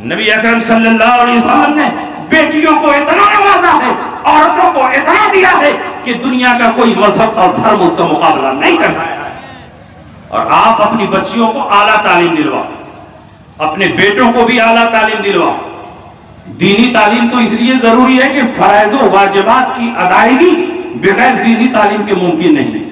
نبی اکرم صلی اللہ علیہ وسلم نے بیٹیوں کو اتنا نوازا ہے، عورتوں کو اتنا دیا ہے کہ دنیا کا کوئی مذہب اور دھرم اس کا مقابلہ نہیں کر سکتا۔ اور آپ اپنی بچیوں کو اعلیٰ تعلیم دلواؤ، اپنے بیٹوں کو بھی اعلیٰ تعلیم دلواؤ۔ دینی تعلیم تو اس لیے ضروری ہے کہ فرائض و واجبات کی ادائیگی بغیر دینی تعلیم کے ممکن نہیں۔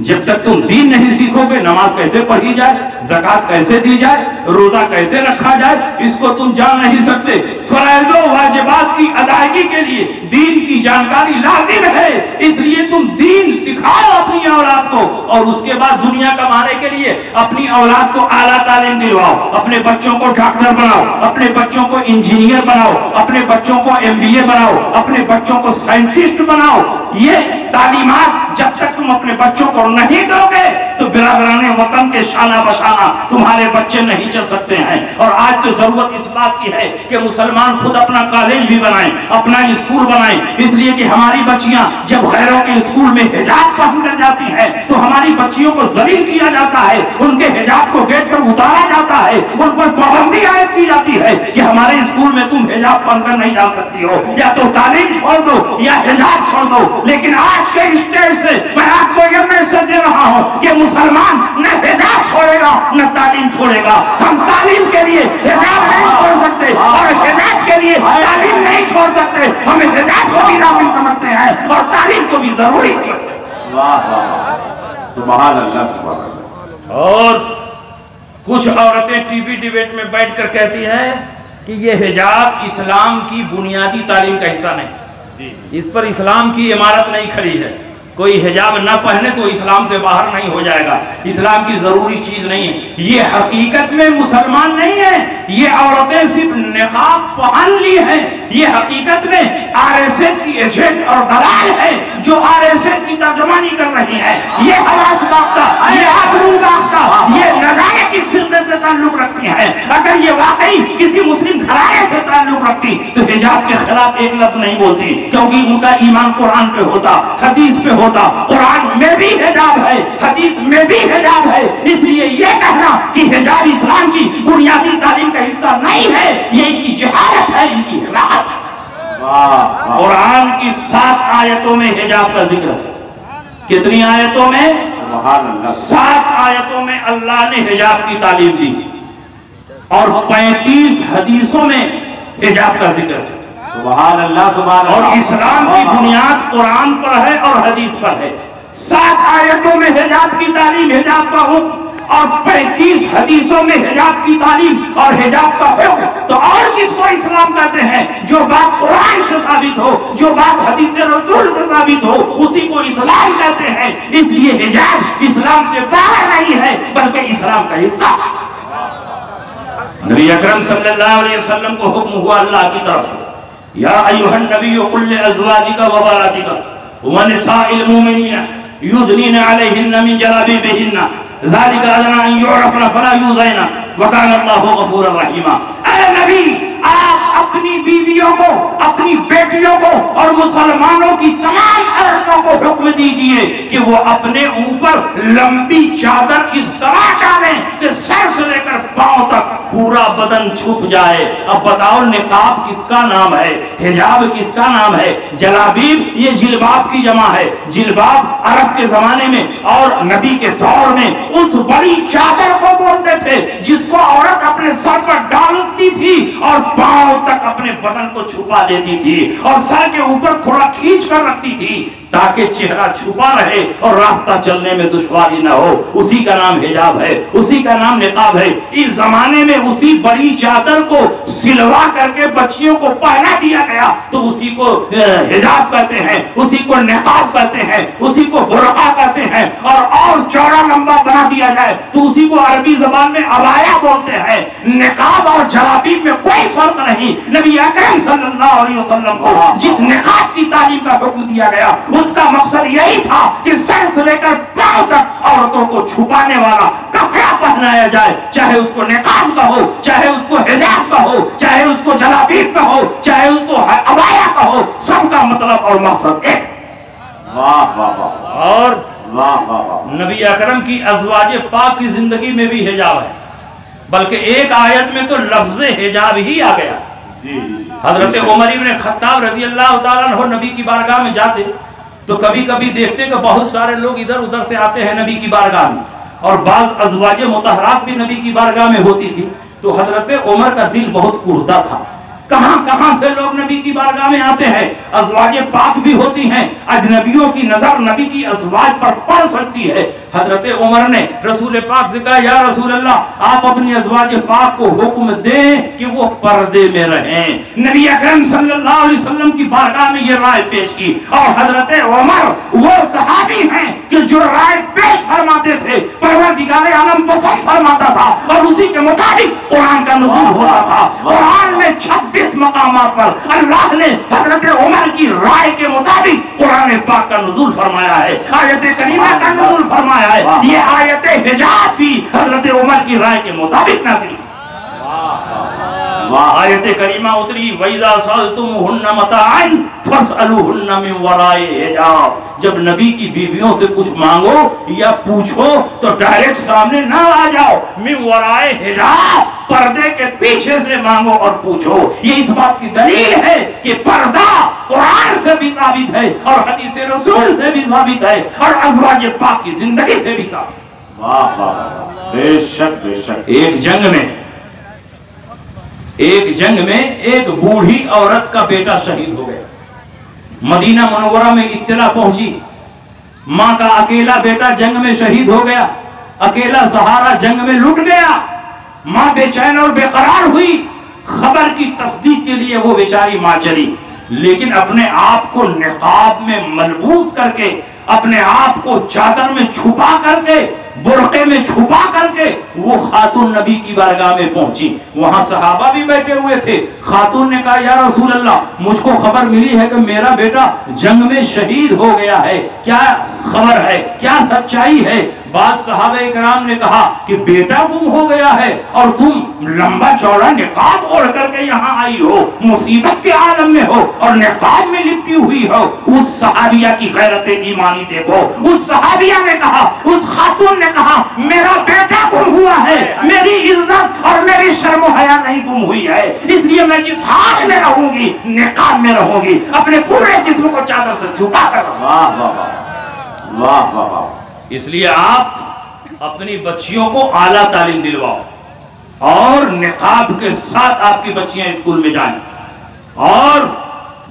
جب تک تم دین نہیں سیکھو گے، نماز کیسے پڑھی جائے، زکوٰۃ کیسے دی جائے، روزہ کیسے رکھا جائے، اس کو تم جان نہیں سکتے۔ فرائض و واجبات کی ادائیگی کے لیے دین کی جانکاری لازم ہے، اس لیے تم دین سکھاؤ اپنی اولاد کو، اور اس کے بعد دنیا کمانے کے لیے اپنی اولاد کو اعلیٰ تعلیم دلواؤ، اپنے بچوں کو ڈاکٹر بناؤ، اپنے بچوں کو انجینئر بناؤ، اپنے بچوں کو MBA بناؤ، اپنے بچوں کو سائنٹسٹ بناؤ۔ یہ تعلیمات جب تک تم اپنے بچوں کو نہیں دو گے تو برادران وطن کے شانہ بشانہ تمہارے بچے نہیں چل سکتے ہیں۔ اور آج تو ضرورت اس بات کی ہے کہ مسلمان خود اپنا کالج بھی بنائیں، اپنا اسکول بنائیں، اس لیے کہ ہماری بچیاں جب غیروں کے اسکول میں حجاب پہن کر جاتی ہیں تو ہماری بچیوں کو ذلیل کیا جاتا ہے، ان کے حجاب کو گیٹ پر اتارا جاتا ہے، ان پر پابندی عائد کی جاتی ہے کہ ہمارے اسکول میں تم حجاب پہن کر نہیں جا سکتی ہو، یا تو تعلیم چھوڑ دو یا حجاب چھوڑ دو۔ لیکن آج کے اسٹیج سے میں آپ کو یہ میسج دے رہا ہوں کہ مسلمان نہ حجاب چھوڑے گا نہ تعلیم چھوڑے گا۔ ہم تعلیم کے لیے حجاب نہیں چھوڑ سکتے اور حجاب کے لیے تعلیم نہیں چھوڑ سکتے۔ ہم حجاب کو بھی لازم سمجھتے ہیں اور تعلیم کو بھی ضروری سمجھتے ہیں۔ سبحان اللہ، سبحان اللہ۔ اور کچھ عورتیں ٹی وی ڈیبیٹ میں بیٹھ کر کہتی ہیں کہ یہ حجاب اسلام کی بنیادی تعلیم کا حصہ نہیں، اس پر اسلام کی عمارت نہیں کھڑی ہے، کوئی حجاب نہ پہنے تو اسلام سے باہر نہیں ہو جائے گا، اسلام کی ضروری چیز نہیں ہے۔ یہ حقیقت میں مسلمان نہیں ہے، یہ عورتیں صرف نقاب پہن لی ہیں، یہ حقیقت میں RSS کی ایجنٹ اور دلال ہے جو RSS کی ترجمانی کر رہی ہے۔ یہ حواس باختہ، یہ آبرو باختہ، یہ نہ جانے کس فرقے سے تعلق رکھتی ہیں۔ اگر یہ واقعی کسی مسلم گھرانے سے تعلق رکھتی تو حجاب کے خلاف ایک لفظ نہیں بولتی، کیونکہ ان کا ایمان قرآن پہ ہوتا، حدیث پہ ہوتا۔ قرآن میں بھی حجاب ہے، حدیث میں بھی حجاب ہے، اس لیے یہ کہنا کہ حجاب اسلام کی بنیادی تعلیم کا حصہ نہیں ہے، یہ ان کی جہالت ہے، ان کی حماقت ہے۔ قرآن کی 7 آیتوں میں حجاب کا ذکر ہے۔ کتنی آیتوں میں؟ 7 آیتوں میں اللہ نے حجاب کی تعلیم دی اور 35 حدیثوں میں حجاب کا ذکر ہے۔ سبحان اللہ، سبحان اللہ۔ اور اسلام کی بنیاد قرآن پر ہے اور حدیث پر ہے۔ 7 آیتوں میں حجاب کی تعلیم، حجاب کا حکم، اور 35 حدیثوں میں حجاب کی تعلیم اور حجاب کا حکم، تو اور کس کو اسلام کہتے ہیں؟ جو بات قرآن سے ثابت ہو، جو بات حدیث رسول سے ثابت ہو، اسی کو اسلام کہتے ہیں۔ اس لیے حجاب اسلام سے باہر نہیں ہے بلکہ اسلام کا حصہ۔ نبی اکرم صلی اللہ علیہ وسلم کو حکم ہوا اللہ کی طرف سے، یا ایھا النبی قل لازواجک وبناتک ونساء المؤمنین یدنین علیہن من جلابیبہن ذالک ادنی ان یعرفن فلا یؤذین وکان اللہ غفورا رحیما۔ اے نبی، آپ اپنی بیویوں کو، اپنی بیٹیوں کو اور مسلمانوں کی تمام عورتوں کو حکم دیجئے کہ وہ اپنے اوپر لمبی چادر اس طرح ڈالیں کہ سر سے لے کر پاؤں تک پورا بدن چھپ جائے۔ اب بتاؤ، نقاب کس کا نام ہے؟ حجاب کس کا نام ہے؟ جلابیب یہ جلباب کی جمع ہے۔ جلباب عرب کے زمانے میں اور نبی کے دور میں اس بڑی چادر کو بولتے تھے جس کو عورت اپنے سر پر ڈالتی تھی اور پاؤں تک اپنے بدن کو چھپا لیتی تھی اور سر کے اوپر تھوڑا کھینچ کر رکھتی تھی تاکہ چہرہ چھپا رہے اور راستہ چلنے میں دشواری نہ ہو۔ اسی کا نام حجاب ہے، اسی کا نام نقاب ہے۔ اس زمانے میں اسی بڑی چادر کو سلوا کر کے بچیوں کو پہنا دیا گیا تو اسی کو حجاب کہتے ہیں، اسی کو نقاب کہتے ہیں، اسی کو برقع کہتے ہیں۔ اور چوڑا لمبا بنا دیا جائے تو اسی کو عربی زبان میں عبایا بولتے ہیں۔ نقاب اور جلابیب میں کوئی فرق نہیں۔ نبی اکرم صلی اللہ علیہ وسلم کو جس نقاب کی تعلیم کا حکم دیا گیا اس کا مقصد یہی تھا کہ سر سے لے کر پاؤں تک عورتوں کو چھپانے والا کپڑا پہنایا جائے، چاہے اس کو نقاب کا ہو، چاہے اس کو حجاب کا ہو، چاہے اس کو جلابیب کا ہو، چاہے اس کو عبایا کا ہو، سب کا مطلب اور مقصد ایک۔ واہ واہ واہ، اور واہ واہ واہ۔ نبی اکرم کی ازواج پاک کی زندگی میں بھی حجاب ہے۔ بلکہ ایک آیت میں تو لفظ حجاب ہی آ گیا. حضرت عمر ابن خطاب رضی اللہ تعالیٰ عنہ نبی کی بارگاہ میں جاتے تو کبھی کبھی دیکھتے کہ بہت سارے لوگ ادھر ادھر سے آتے ہیں نبی کی بارگاہ میں، اور بعض ازواج مطہرات بھی نبی کی بارگاہ میں ہوتی تھی. تو حضرت عمر کا دل بہت کڑتا تھا، کہاں کہاں سے لوگ نبی کی بارگاہ میں آتے ہیں، ازواج پاک بھی ہوتی ہیں، اجنبیوں کی نظر نبی کی ازواج پر پڑ سکتی ہے. حضرت عمر نے رسول پاک سے کہا یا رسول اللہ آپ اپنی ازواج پاک کو حکم دیں کہ وہ پردے میں رہیں. نبی اکرم صلی اللہ علیہ وسلم کی بارگاہ میں یہ رائے پیش کی، اور حضرت عمر وہ صحابی ہیں کہ جو رائے پیش فرماتے تھے پروردگار عالم پسند فرماتا تھا، اور اسی کے مطابق قرآن کا نزول ہوتا تھا. قرآن میں 26 مقامات پر اللہ نے حضرت عمر کی رائے کے مطابق قرآن پاک کا نزول فرمایا ہے، آیت کریمہ کا نزول فرمایا ہے. یہ آیت حجاب بھی حضرت عمر کی رائے کے مطابق نازل ہوئی. آیت کریمہ اتری وَإِذَا سَأَلْتُمُوهُنَّ مَتَاعًا فَاسْأَلُوهُنَّ مِنْ وَرَائِ حِجَابٍ. جب نبی کی بیویوں سے کچھ مانگو یا پوچھو تو ڈائریکٹ سامنے نہ آ جاؤ، مِنْ وَرَائِ حِجَابٍ، پردے کے پیچھے سے مانگو اور پوچھو. یہ اس بات کی دلیل ہے کہ پردہ قرآن سے بھی ثابت ہے اور حدیث رسول سے بھی ثابت ہے اور ازواج پاک کی زندگی سے بھی ثابت ہے. واہ واہ، بے شک بے شک. ایک جنگ میں ایک بوڑھی عورت کا بیٹا شہید ہو گیا. مدینہ منورہ میں اطلاع پہنچی، ماں کا اکیلا بیٹا جنگ میں شہید ہو گیا، اکیلا سہارا جنگ میں لٹ گیا. ماں بے چین اور بے قرار ہوئی. خبر کی تصدیق کے لیے وہ بیچاری ماں چلی، لیکن اپنے آپ کو نقاب میں ملبوس کر کے، اپنے آپ کو چادر میں چھپا کر کے، برقعے میں چھپا کر کے وہ خاتون نبی کی بارگاہ میں پہنچی. وہاں صحابہ بھی بیٹھے ہوئے تھے. خاتون نے کہا یا رسول اللہ مجھ کو خبر ملی ہے کہ میرا بیٹا جنگ میں شہید ہو گیا ہے، کیا خبر ہے، کیا سچائی ہے؟ بعض صحابہ اکرام نے کہا کہ بیٹا گم ہو گیا ہے اور تم لمبا چوڑا نقاب اوڑھ کر کے یہاں آئی ہو، مصیبت کے عالم میں ہو اور نقاب میں لپٹی ہوئی ہو. اس صحابیہ کی غیرت ایمانی دیکھو. اس صحابیہ نے کہا، اس خاتون نے کہا میرا بیٹا گم ہوا ہے، میری عزت اور میری شرم و حیا نہیں گم ہوئی ہے، اس لیے میں جس حال میں رہوں گی نقاب میں رہوں گی، اپنے پورے جسم کو چادر سے چھپا کر رہوں گی. واہ واہ واہ واہ واہ. اس لیے آپ اپنی بچیوں کو اعلیٰ تعلیم دلواؤ اور نقاب کے ساتھ آپ کی بچیاں اسکول میں جائیں، اور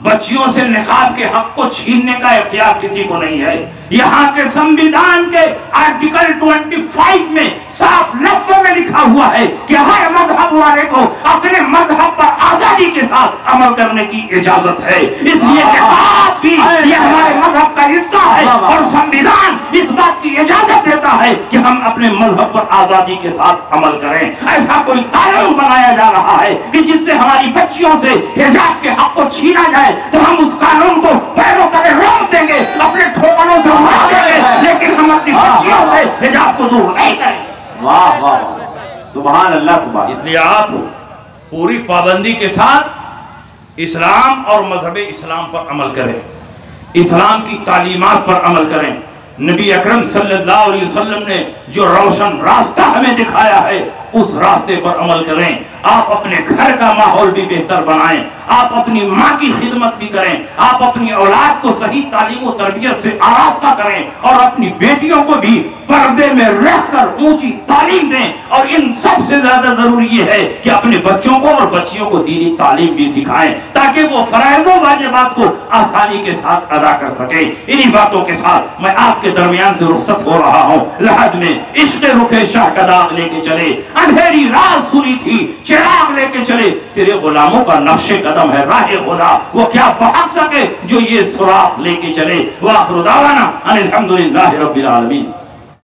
بچیوں سے نقاب کے حق کو چھیننے کا اختیار کسی کو نہیں ہے. یہاں کے سمویدھان کے آرٹیکل 25 میں صاف لفظوں میں لکھا ہوا ہے کہ ہر مذہب والے کو اپنے مذہب پر آزادی کے ساتھ عمل کرنے کی اجازت ہے. اس لیے نقاب بھی یہ ہمارے مذہب کا حصہ ہے اور سمویدھان اس بات کی اجازت دیتا ہے کہ ہم اپنے مذہب پر آزادی کے ساتھ عمل کریں. ایسا کوئی قانون بنایا جا رہا ہے کہ جس سے ہماری بچیوں سے حجاب کے حق کو چھینا جائے تو ہم اس قانون کو پیروں تلے روک دیں گے، اپنے ٹھوکروں سے مار دیں گے، لیکن ہم اپنی بچیوں سے حجاب کو دور نہیں کریں. واہ واہ، سبحان اللہ سبحان. اس لیے آپ پوری پابندی کے ساتھ اسلام اور مذہب اسلام پر عمل کریں، اسلام کی تعلیمات پر عمل کریں. نبی اکرم صلی اللہ علیہ وسلم نے جو روشن راستہ ہمیں دکھایا ہے اس راستے پر عمل کریں. آپ اپنے گھر کا ماحول بھی بہتر بنائیں، آپ اپنی ماں کی خدمت بھی کریں، آپ اپنی اولاد کو صحیح تعلیم و تربیت سے آراستہ کریں اور اپنی بیٹیوں کو بھی پردے میں رہ کر اونچی تعلیم دیں. اور ان سب سے زیادہ ضروری یہ ہے کہ اپنے بچوں کو اور بچیوں کو دینی تعلیم بھی سکھائیں تاکہ وہ فرائض و واجبات کو آسانی کے ساتھ ادا کر سکیں. انہی باتوں کے ساتھ میں آپ کے درمیان سے رخصت ہو رہا ہوں. لحد میں عشق رخ شاہ کا داغ لے کے چلے، اندھیری رات سنی تھی چراغ لے کے چلے، تیرے غلاموں کا نقش قدم ہے راہ خدا، وہ کیا بھاگ سکے جو یہ سراغ لے کے چلے. وآخر دعوانا ان الحمدللہ رب العالمین.